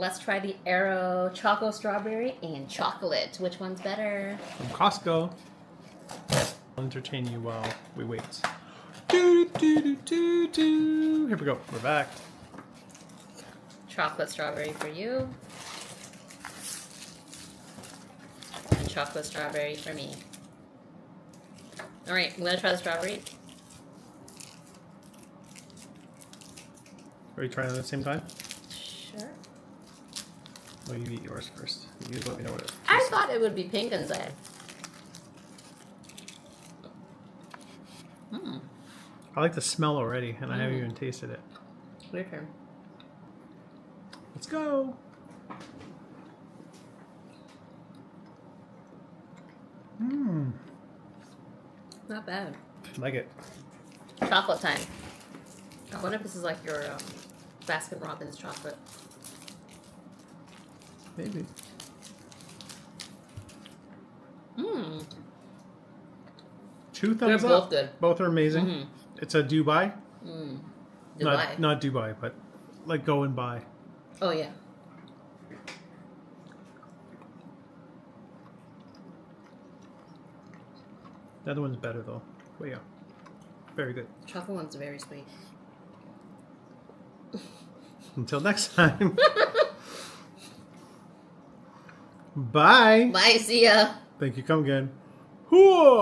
let's try the Aero Choco Strawberry and Chocolate. Which one's better? From Costco. I'll entertain you while we wait. Here we go. We're back. Chocolate Strawberry for you. And Chocolate Strawberry for me. Alright, I'm going to try the strawberry. Are you trying it at the same time? Sure. Well, you eat yours first. You let me know what it is. I thought it would be pink inside. I like the smell already, and I haven't even tasted it. Your turn. Let's go. Not bad. Like it. Chocolate time. I wonder if this is like your Baskin Robbins chocolate. Maybe. Two thumbs They're up. both good. Both are amazing. It's a Dubai. Dubai. Not Dubai, but like go and buy. Oh, yeah. The other one's better though. But yeah, very good. Chocolate one's very sweet. Until next time. Bye. Bye, see ya. Thank you. Come again. Whoa.